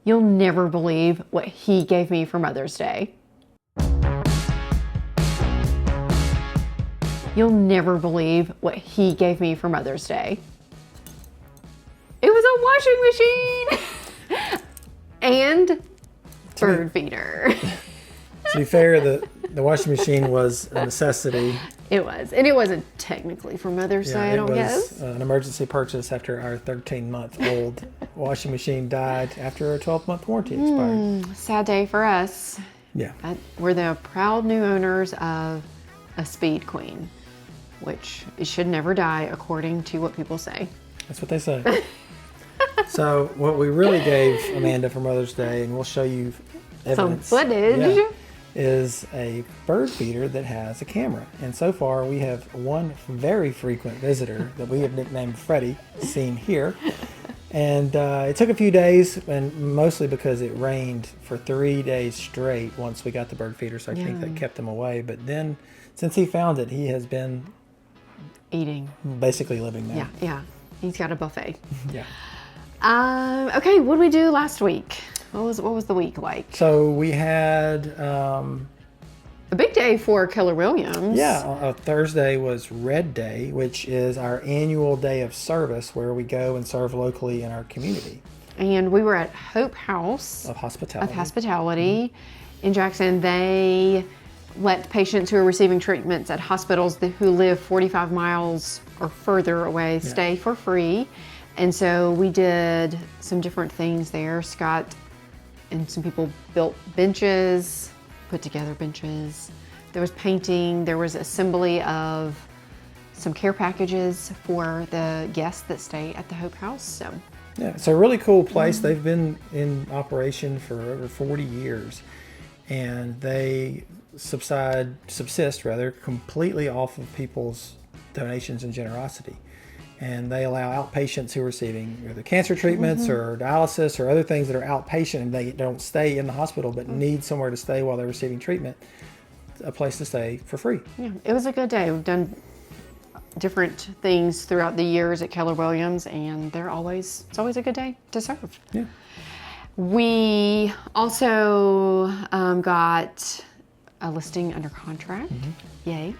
You'll never believe what he gave me for Mother's Day. You'll never believe what he gave me for Mother's Day. It was a washing machine and bird feeder. To be fair, the washing machine was a necessity. It was. And it wasn't technically for Mother's Day, I don't guess. It was an emergency purchase after our 13-month-old washing machine died after a 12-month warranty expired. Sad day for us. Yeah. We're the proud new owners of a Speed Queen, which it should never die according to what people say. That's what they say. So what we really gave Amanda for Mother's Day, and we'll show you evidence. Some footage. Is a bird feeder that has a camera. And so far we have one very frequent visitor that we have nicknamed Freddie, seen here. And it took a few days, and mostly because it rained for 3 days straight once we got the bird feeder, so I think that kept him away. But then since he found it, he has been eating, basically living there. Yeah. He's got a buffet. Yeah. Okay, what did we do last week? What was the week like? So we had a big day for Keller Williams. Yeah, Thursday was Red Day, which is our annual day of service where we go and serve locally in our community. And we were at Hope House of Hospitality in Jackson. They let patients who are receiving treatments at hospitals who live 45 miles or further away stay for free. And so we did some different things there. Scott and some people built benches, put together benches. There was painting, there was assembly of some care packages for the guests that stay at the Hope House. So yeah, it's a really cool place. They've been in operation for over 40 years, and they subsist completely off of people's donations and generosity. And they allow outpatients who are receiving either cancer treatments or dialysis or other things that are outpatient, and they don't stay in the hospital but need somewhere to stay while they're receiving treatment, a place to stay for free. Yeah, it was a good day. We've done different things throughout the years at Keller Williams, and it's always a good day to serve. Yeah. We also got a listing under contract. Yay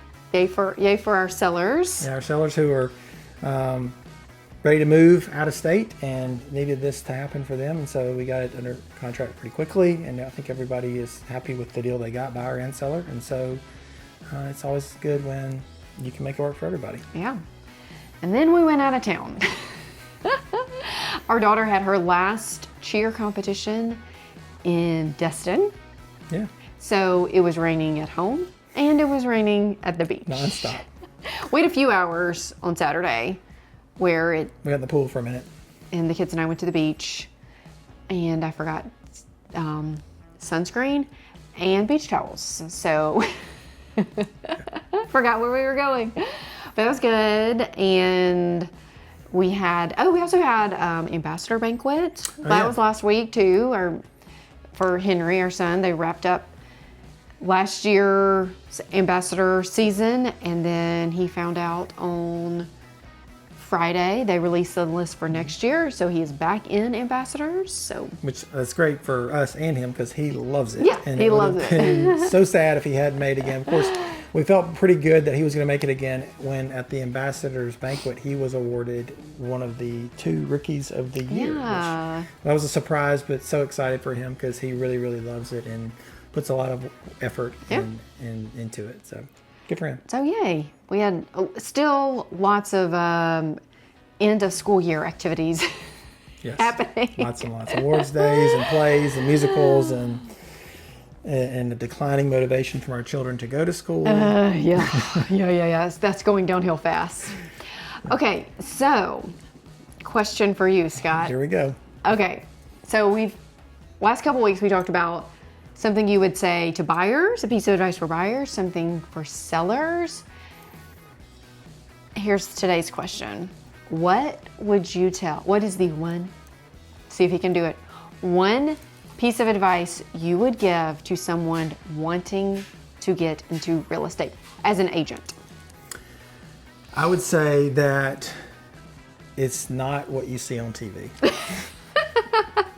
for our sellers. Yeah, our sellers who are ready to move out of state and needed this to happen for them, and so we got it under contract pretty quickly, and I think everybody is happy with the deal they got, buyer and seller. And so it's always good when you can make it work for everybody. Yeah. And then we went out of town. Our daughter had her last cheer competition in Destin. Yeah. So it was raining at home and it was raining at the beach. Non-stop. We had a few hours on Saturday where we got in the pool for a minute. And the kids and I went to the beach, and I forgot sunscreen and beach towels. So forgot where we were going. But it was good. And we also had Ambassador Banquet. That was last week too, for Henry, our son. They wrapped up last year's ambassador season, and then he found out on Friday they released the list for next year, so he is back in ambassadors. So that's great for us and him because he loves it. Yeah, and he loves it. So sad if he hadn't made it again. Of course, we felt pretty good that he was going to make it again when at the ambassadors banquet he was awarded one of the 2 rookies of the year. Yeah, that was a surprise, but so excited for him because he really, really loves it and puts a lot of effort into it. So good for him. So yay. We had still lots of end of school year activities happening. Lots and lots of awards days and plays and musicals and a declining motivation from our children to go to school. Yeah. That's going downhill fast. Okay, so question for you, Scott. Here we go. Okay, so last couple weeks we talked about something you would say to buyers, a piece of advice for buyers, something for sellers. Here's today's question. What would you what is the one, see if he can do it, one piece of advice you would give to someone wanting to get into real estate as an agent? I would say that it's not what you see on TV.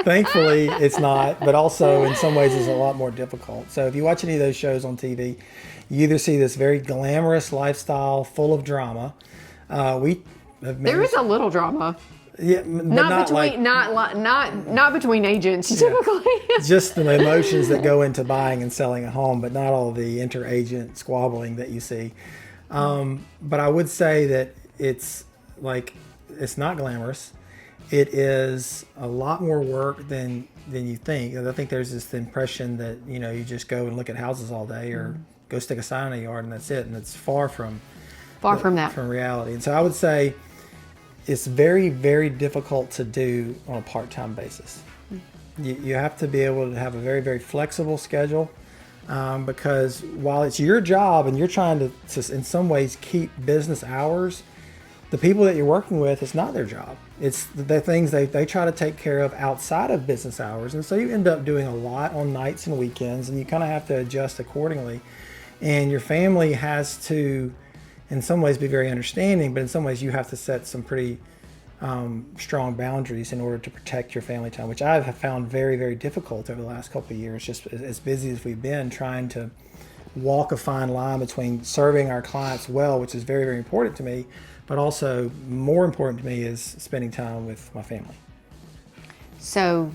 Thankfully, it's not, but also in some ways it's a lot more difficult. So if you watch any of those shows on TV, you either see this very glamorous lifestyle full of drama. We have There is a little drama. yeah, but not between like not between agents typically. just the emotions that go into buying and selling a home, but not all the inter-agent squabbling that you see. But I would say that it's not glamorous. It is a lot more work than you think. And I think there's this impression that you just go and look at houses all day or go stick a sign in the yard and that's it. And it's far from that from reality. And so I would say it's very, very difficult to do on a part-time basis. You have to be able to have a very, very flexible schedule because while it's your job and you're trying to in some ways keep business hours, the people that you're working with, it's not their job. It's the things they try to take care of outside of business hours. And so you end up doing a lot on nights and weekends, and you kind of have to adjust accordingly. And your family has to, in some ways, be very understanding, but in some ways you have to set some pretty strong boundaries in order to protect your family time, which I have found very, very difficult over the last couple of years, just as busy as we've been trying to walk a fine line between serving our clients well, which is very, very important to me, but also more important to me is spending time with my family. So,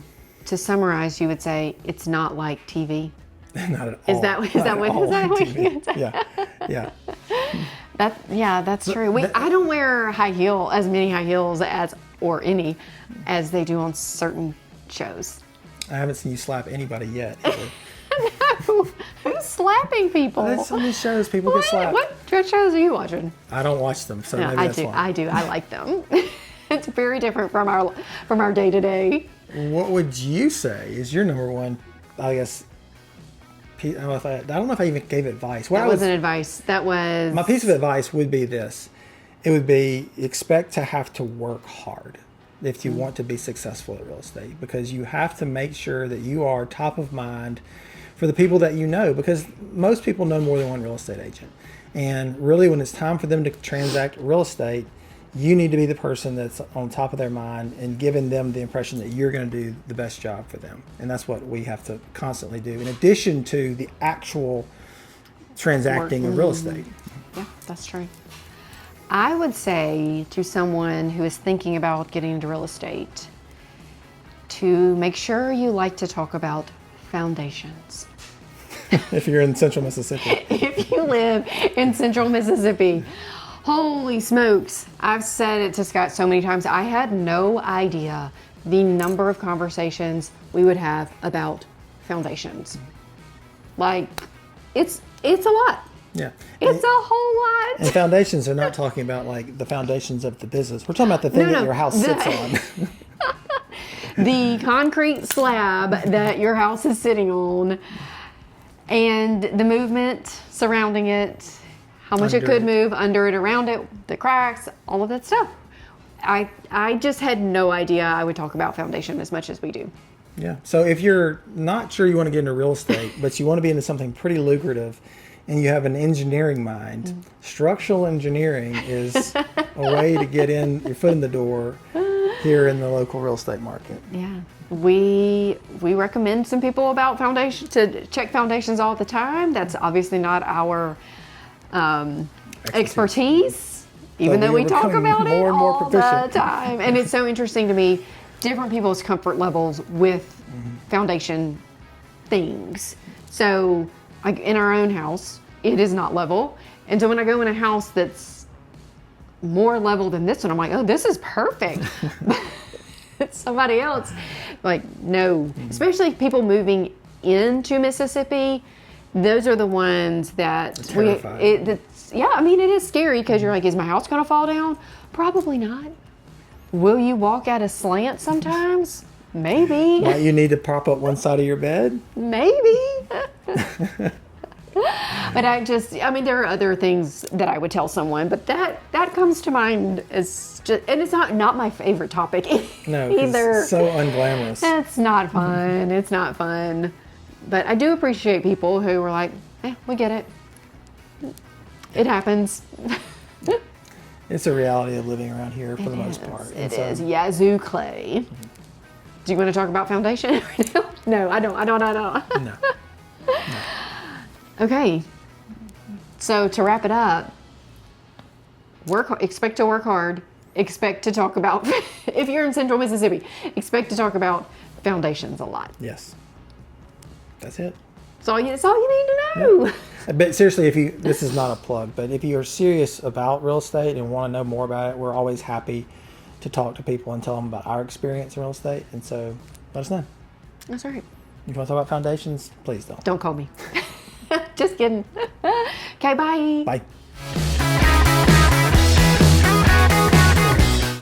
to summarize, you would say it's not like TV. Not at all. Is that what you would say? Yeah. That's true. I don't wear as many high heels as they do on certain shows. I haven't seen you slap anybody yet. Who's slapping people? That's on these shows. People get slapped. What shows are you watching? I don't watch them, so No, maybe that's why. I do. I like them. It's very different from our day to day. What would you say is your number one? I guess. I don't know if I even gave advice. That wasn't advice. That was my piece of advice would be this. It would be expect to have to work hard if you want to be successful at real estate, because you have to make sure that you are top of mind for the people that you know, because most people know more than one real estate agent. And really when it's time for them to transact real estate, you need to be the person that's on top of their mind and giving them the impression that you're going to do the best job for them. And that's what we have to constantly do, in addition to the actual transacting of real estate. Yeah, that's true. I would say to someone who is thinking about getting into real estate to make sure you like to talk about foundations. If you're in central Mississippi. If you live in central Mississippi, holy smokes. I've said it to Scott so many times. I had no idea the number of conversations we would have about foundations. Like, it's a lot. Yeah. It's a whole lot. And foundations are not talking about like the foundations of the business. We're talking about the thing that your house sits on. The concrete slab that your house is sitting on and the movement surrounding it, how much it could move under it, around it, the cracks, all of that stuff. I just had no idea I would talk about foundation as much as we do. Yeah. So if you're not sure you want to get into real estate, but you want to be into something pretty lucrative and you have an engineering mind, structural engineering is a way to get your foot in the door here in the local real estate market. Yeah. We recommend some people about foundation to check foundations all the time. That's obviously not our expertise, even though we talk about it all the time. And it's so interesting to me, different people's comfort levels with foundation things. So like in our own house, it is not level. And so when I go in a house that's more level than this one, I'm like, oh, this is perfect. Somebody else, like, no. Especially people moving into Mississippi, those are the ones that it is scary because you're like, is my house going to fall down? Probably not. Will you walk at a slant sometimes? Maybe. Might you need to prop up one side of your bed? Maybe. But there are other things that I would tell someone, but that comes to mind as just, and it's not my favorite topic either. It's so unglamorous. It's not fun. It's not fun. But I do appreciate people who are like, we get it. It happens. It's a reality of living around here for the most part. It is. Yazoo clay. Do you want to talk about foundation? No, I don't. No. Okay. So to wrap it up, expect to work hard. Expect to talk about, if you're in Central Mississippi, expect to talk about foundations a lot. Yes. That's it. That's all you need to know. Yep. But seriously, this is not a plug, but if you're serious about real estate and want to know more about it, we're always happy to talk to people and tell them about our experience in real estate. And so let us know. That's right. If you want to talk about foundations, please don't. Don't call me. Just kidding. Okay, bye. Bye.